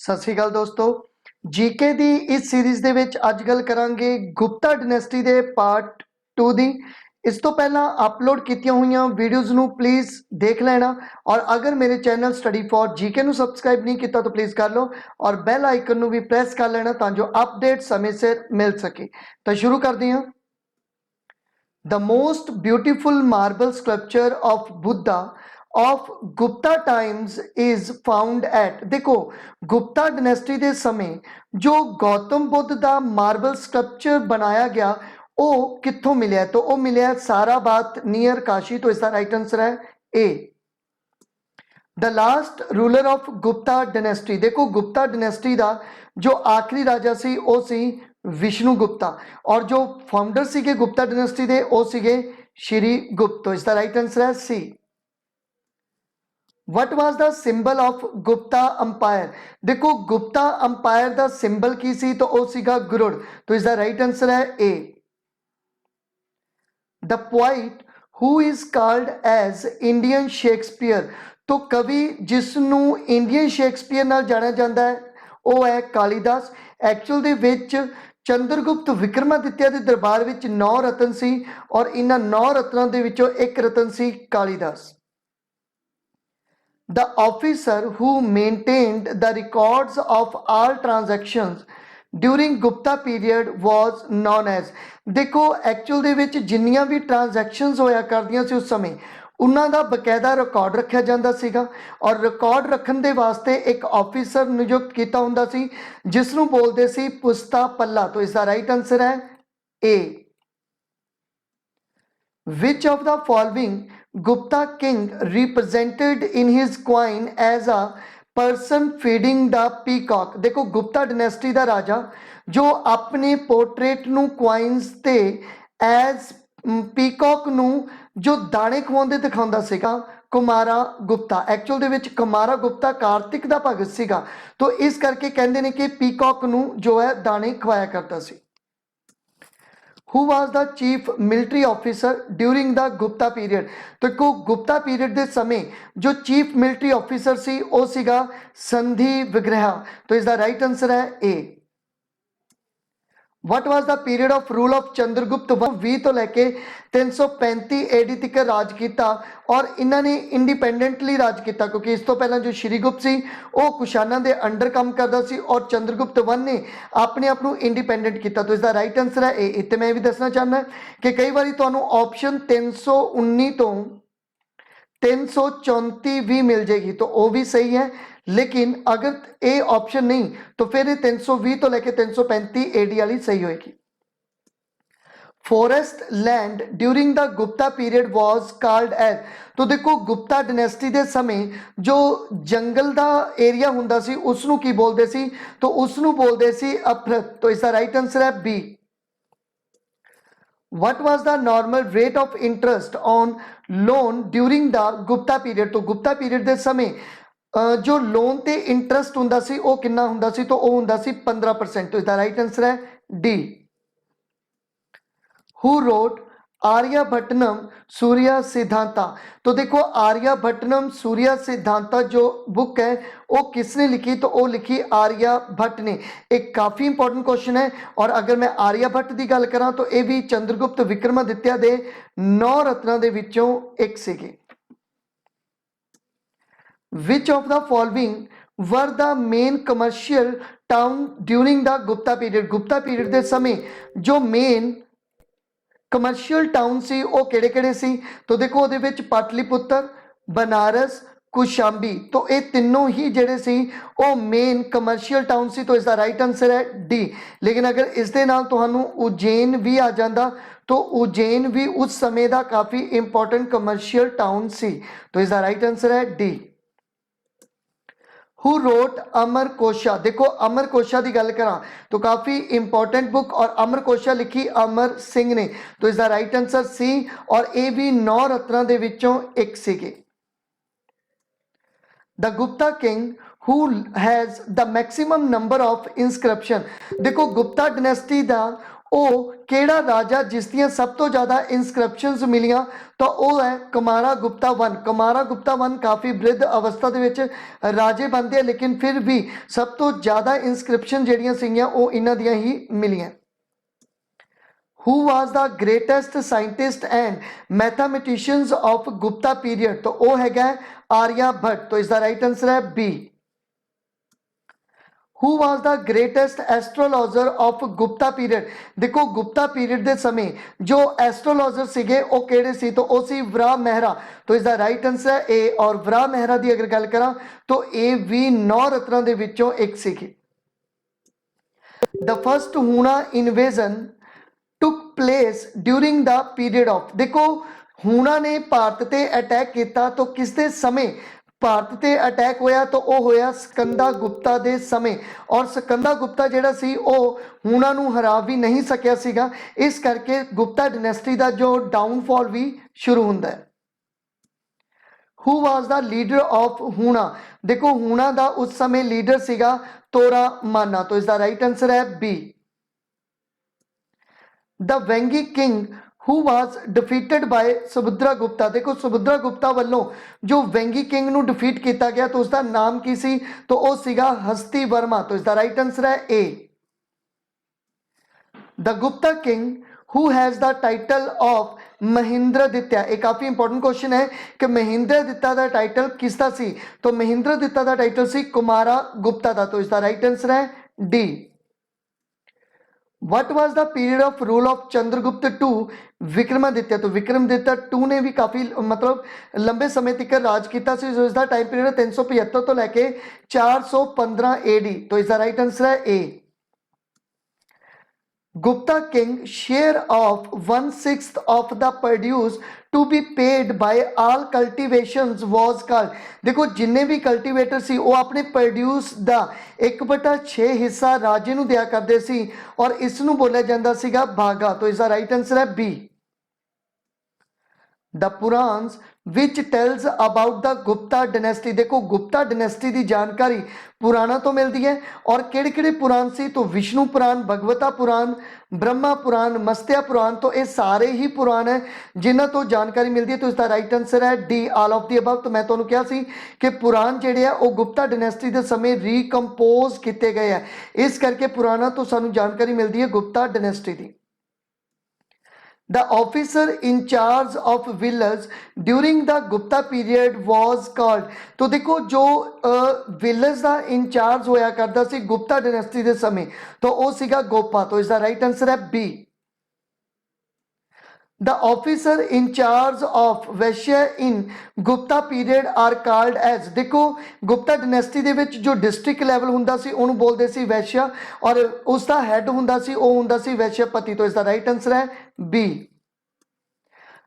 ਸਤਿ ਸ਼੍ਰੀ ਅਕਾਲ ਦੋਸਤੋ। ਜੀਕੇ ਦੀ ਇਸ ਸੀਰੀਜ਼ ਦੇ ਵਿੱਚ ਅੱਜ ਗੱਲ ਕਰਾਂਗੇ ਗੁਪਤਾ ਡਿਨੈਸਟੀ ਦੇ ਪਾਰਟ 2 ਦੀ। ਇਸ ਤੋਂ ਪਹਿਲਾਂ ਅਪਲੋਡ ਕੀਤੀਆਂ ਹੋਈਆਂ ਵੀਡੀਓਜ਼ ਨੂੰ ਪਲੀਜ਼ ਦੇਖ ਲੈਣਾ ਔਰ ਅਗਰ ਮੇਰੇ ਚੈਨਲ ਸਟੱਡੀ ਫॉर ਜੀਕੇ ਨੂੰ ਸਬਸਕ੍ਰਾਈਬ ਨਹੀਂ ਕੀਤਾ ਤਾਂ ਪਲੀਜ਼ ਕਰ ਲਓ ਔਰ ਬੈਲ ਆਈਕਨ ਨੂੰ ਵੀ ਪ੍ਰੈਸ ਕਰ ਲੈਣਾ ਤਾਂ ਜੋ ਅਪਡੇਟ ਸਮੇਂ ਸਿਰ ਮਿਲ ਸਕੇ। ਤਾਂ ਸ਼ੁਰੂ ਕਰਦੇ ਹਾਂ। The most beautiful marble sculpture of Buddha of Gupta times is found at देखो गुप्ता डिनेस्टी ਦੇ ਸਮੇਂ जो गौतम बुद्ध ਦਾ मार्बल स्कल्पचर बनाया गया वो कित्थों मिले तो वो मिले साराबात नियर काशी। तो इसका राइट आंसर है A. The last ruler of Gupta dynasty देखो गुप्ता डिनेस्टी का जो आखिरी राजा सी वो सी विष्णु गुप्ता और जो फाउंडर सीगे गुप्ता डिनेस्टी दे वो सीगे श्री गुप्त। तो इसका राइट आंसर है C. What was the symbol of Gupta empire देखो गुप्ता अंपायर का सिंबल की सी तो वो सीगा गुरुड़। तो इसका राइट आंसर है A. The poet who is called as Indian Shakespeare तो कवि जिसनों इंडियन शेक्सपीयर नाल जाना जाता है वो है कालीदास। एक्चुअल दे विच चंद्रगुप्त विक्रमादित्य के दरबार विच 9 रतन सी और इन्हां 9 रत्नों दे विचों एक रतन सी Kalidas. The officer who maintained the records of all transactions during Gupta period was known as देखो एक्चुअल दे विच जिन्नियां भी ट्रांजैक्शनस होया करदियां सी उस समय उन्हां दा बकायदा रिकॉर्ड रखा जाता सीगा और रिकॉर्ड रखने दे वास्ते एक ऑफिसर नियुक्त किया हुंदा सी जिसनूं बोलदे सी पुस्ता पल्ला। तो इसका राइट आंसर है ए। Which of the following Gupta king represented in his coin as a person feeding the peacock देखो गुप्ता डिनेस्टी का राजा जो अपने पोर्ट्रेट नू क्वाइंस ते एज पीकॉक नू जो दाने खवाउंदे दिखाउंदा सीगा कुमारा गुप्ता। एक्चुअल दे विच कुमारा गुप्ता कार्तिक दा भगत सीगा तो इस करके कहंदे ने कि पीकॉक नू जो है दाने खवाया करता सी। Who was the chief military officer during the Gupta period तो को गुप्ता पीरियड के समय जो चीफ मिलिट्री ऑफिसर सी वो सीगा संधि विग्रह। तो इसका राइट आंसर है A. What was the period of rule of Chandragupta 20 तो लैके 335 एडी तक राज किया और इन्होंने इंडिपेंडेंटली राज किया क्योंकि इस तो पहला जो श्रीगुप्त सी वो कुशाना के अंडर काम करता सी और चंद्रगुप्त 1 ने अपने आप को इंडिपेंडेंट किया। तो इसका राइट आंसर है ए। इतने मैं भी दसना चाहना कि कई बार तुहानू ऑप्शन 319 तो 334 भी मिल जाएगी तो वो भी सही है लेकिन अगर ए ऑप्शन नहीं तो फिर 320 तो लेके 335 एडी वाली सही होगी। Forest land during the Gupta period was called as तो देखो गुप्ता डिनेस्टी के समय जो जंगल का एरिया हुंदा सी उसनू की बोलते सी तो उसनू बोलते सी अफरत। तो इसका राइट आंसर है B. What was the normal rate of interest on loan during the Gupta period तो गुप्ता पीरियड के समय जो लोन ते इंटरेस्ट हुंदा सी वो कितना हुंदा सी तो वो हुंदा सी 15%। तो इसका राइट आंसर है डी। Who wrote आर्यभट्टनम सूर्य सिद्धांता तो देखो आर्यभट्टनम सूर्य सिद्धांता जो बुक है वो किसने लिखी तो वो लिखी आर्यभट्ट ने। एक काफ़ी इंपॉर्टेंट क्वेश्चन है और अगर मैं आर्यभट्ट की गल करा तो ये भी चंद्रगुप्त विक्रमादित्य के 9 रत्नों के विचों एक सीगे। Which of the following were the main commercial town during the Gupta period Gupta period के समय जो मेन कमर्शियल टाउन सी वो केड़े केड़े सी तो देखो उहदे विच पाटलिपुत्र बनारस कुशांबी तो ये तीनों ही जेड़े सी वो मेन कमर्शियल टाउन सी। तो इसका राइट आंसर है डी। लेकिन अगर इस दे नाल तुहानू उज्जैन भी आ जाता तो उज्जैन भी उस समय का काफ़ी इंपॉर्टेंट कमर्शियल टाउन सी। तो इसका राइट आंसर है डी। Who wrote अमर कोशा देखो अमर कोशा की गल करा तो काफ़ी इंपॉर्टेंट बुक और अमर कोशा लिखी अमर सिंह ने। तो इसका राइट आंसर सी और ये भी 9 रत्नों के विचों एक सीगे। The Gupta king who has the maximum number of inscription देखो गुप्ता डिनेस्टी का ਉਹ ਕਿਹੜਾ ਰਾਜਾ ਜਿਸ ਦੀਆਂ ਸਭ ਤੋਂ ਜ਼ਿਆਦਾ ਇਨਸਕ੍ਰਿਪਸ਼ਨਸ ਮਿਲੀਆਂ, ਤਾਂ ਉਹ ਹੈ ਕੁਮਾਰਾ ਗੁਪਤਾ 1। ਕੁਮਾਰਾ ਗੁਪਤਾ 1 ਕਾਫੀ ਬ੍ਰਿਧ ਅਵਸਥਾ ਦੇ ਵਿੱਚ ਰਾਜੇ ਬਣਦੇ ਆ, ਲੇਕਿਨ ਫਿਰ ਵੀ ਸਭ ਤੋਂ ਜ਼ਿਆਦਾ ਇਨਸਕ੍ਰਿਪਸ਼ਨ ਜਿਹੜੀਆਂ ਸੀਗੀਆਂ ਉਹ ਇਹਨਾਂ ਦੀਆਂ ਹੀ ਮਿਲੀਆਂ। Who was the greatest scientist and mathematicians of Gupta period? तो वो हैगा आर्यभट्ट, तो इसका राइट आंसर है B. Who was the greatest astrologer of Gupta period? देखो गुप्ता पीरियड के समय जो एस्ट्रोलॉजर सीगे वो केड़े सी, तो वो सी वराह मेहरा, तो इसका राइट आंसर है ए। और वराह मेहरा की अगर गल करा तो ये भी 9 रत्नों के विचों एक सीगी। The first Huna invasion took place during the period of, देखो हुणा ने भारत ते अटैक किया तो किसते समय भारत ते अटैक होया, तो वह होया स्कंदा गुप्ता दे समय। और स्कंदा गुप्ता जिहड़ा सी वह हुणा नूं हरा भी नहीं सकिया सीगा, इस करके गुप्ता डायनेस्टी का जो डाउनफॉल भी शुरू हुंदा है। Who was the leader of हुणा? देखो हुणा का उस समय लीडर सीगा तोरा माना, तो इसका राइट आंसर है B. The Vengi king who was defeated by Subhadra Gupta, देखो सुभद्रा गुप्ता वालों जो वेंगी किंग नू डिफीट किया गया तो उसका नाम की सी, तो वह सीगा हस्ती वर्मा, तो इसका राइट आंसर है A. The Gupta king who has the title of Mahendraditya, एक काफी इंपॉर्टेंट क्वेश्चन है कि महेंद्रदित्य का टाइटल किसका सी, तो महेंद्रदित्य का टाइटल सी कुमारा गुप्ता का, तो इसका राइट आंसर है D. What was the period of rule of Chandragupta two Vikramaditya? तो विक्रमादित्य टू ने भी काफी मतलब लंबे समय तक राज किया, इसका टाइम पीरियड 375 तो लैके 415 AD, तो इसका राइट आंसर है A. Gupta king share of 1/6 of the produce to be paid by all cultivations was called, देखो जिन्ने भी कल्टिवेटर सी वो अपने प्रोड्यूस का 1/6 हिस्सा राजे नूं दिया करते सी और इसनूं बोलिया जाता सीगा भागा, तो इसका राइट आंसर है B. The Puranas which tells about the Gupta dynasty, देखो गुप्ता डायनेस्टी की जानकारी पुराणों तो मिलती है, और किहड़े किहड़े पुराण सी, तो विष्णु पुराण, भगवता पुराण, ब्रह्मा पुराण, मत्स्य पुराण, तो ये सारे ही पुराण है जिन्हों तो जानकारी मिलती है, तो इसका राइट आंसर है D all of the above. तो मैं तुहानूं कहा सी कि पुराण जिहड़े आ वो गुप्ता डायनेस्टी के समय रीकंपोज किए गए हैं, इस करके पुराणों तो सानूं जानकारी मिलती है गुप्ता डायनेस्टी की। The officer in charge of villas during the Gupta period was called, तो देखो जो विलेज का इंचार्ज होया करता सी गुप्ता डायनेस्टी के समय, तो वो सीगा गोपा, तो इसका राइट आंसर है B. The officer in charge of Vaishya in Gupta period are called as, देखो गुप्ता डायनेस्टी दे विच जो डिस्ट्रिक्ट लैवल हुंदा सी उन्होंने बोलते सी वैश्य, और उसका हैड हुंदा सी वो हुंदा सी वैश्यपति, तो इसका राइट आंसर है B.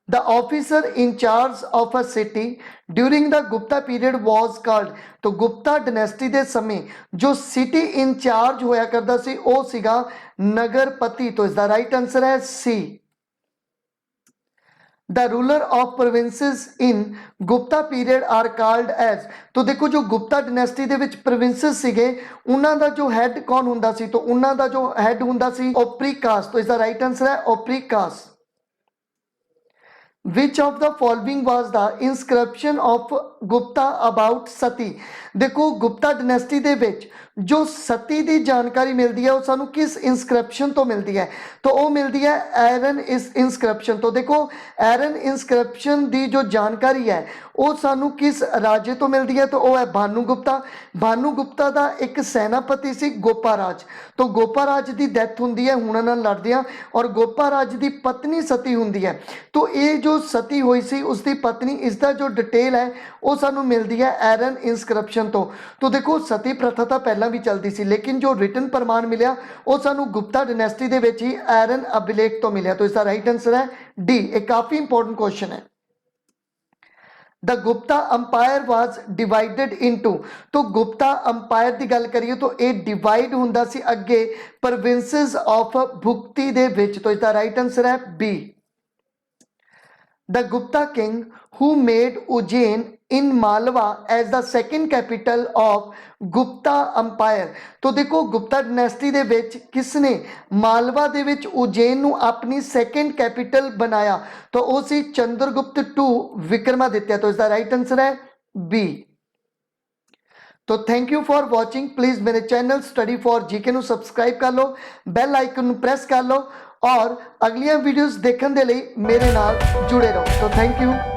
The officer in charge of a city during the Gupta period was called, तो गुप्ता डायनेस्टी के समय जो सिटी इंचार्ज होया करता सी वो सीगा नगरपति, तो इसका राइट आंसर है C. The ruler of provinces in Gupta period are called as, तो देखो जो गुप्ता डायनेस्टी के विच प्रोविंसेस सीगे उन्हां दा जो हैड कौन हुंदा सी, तो उन्हां दा जो हैड हुंदा सी ओप्रीकास, तो इसका राइट आंसर है ओप्रीकास। Which of the following was the inscription of Gupta about सती, देखो गुप्ता डायनेस्टी दे विच जो सती की जानकारी मिलती है वो सानू किस इंस्क्रिप्शन तो मिलती है, तो वो मिलती है एरन इस इंस्क्रिप्शन, तो देखो एरन इंस्क्रिप्शन की जो जानकारी है वो सानू किस राजे तो मिलती है, तो वो है भानु गुप्ता। भानु गुप्ता का एक सैनापति सी गोपाराज, तो गोपाराज की डैथ हुंदी है हुणां नाल लड़दियां, और गोपाराज की पत्नी सती हुंदी है, तो ये जो सती हुई सी उसकी पत्नी, इसका जो डिटेल है वो सानू मिलती है एरन इंस्क्रिप्शन तो देखो सती प्रथा तो पहला भी चलती सी, लेकिन जो रिटन प्रमाण मिले वो सानू गुप्ता डायनेस्टी के विच ही एरन अभिलेख तो मिले, तो इसका राइट आंसर है डी। एक काफी इंपॉर्टेंट क्वेश्चन है। The Gupta umpire was divided into, तो गुप्ता अंपायर की गल करिए तो ये डिवाइड हुंदा सी अगे प्रोविंसेस ऑफ भुक्ति दे विच, तो इसका राइट आंसर है B. The Gupta king who made Ujjain in Malwa as the second capital of Gupta empire. तो देखो गुप्ता डायनेस्टी दे विच किसने मालवा दे विच उज्जैन नू अपनी सेकंड कैपिटल बनाया, तो वो सी चंद्रगुप्त टू विक्रमादित्य। तो इसका राइट आंसर है बी। तो thank you for watching. Please मेरे चैनल स्टडी फॉर जीके ਨੂੰ ਸਬਸਕ੍ਰਾਈਬ ਕਰ ਲਓ, ਬੈਲ ਆਈਕਨ ਨੂੰ ਪ੍ਰੈਸ ਕਰ ਲਓ और अगलियां वीडियोस देखने के लिए मेरे नाल जुड़े रहो। तो थैंक यू।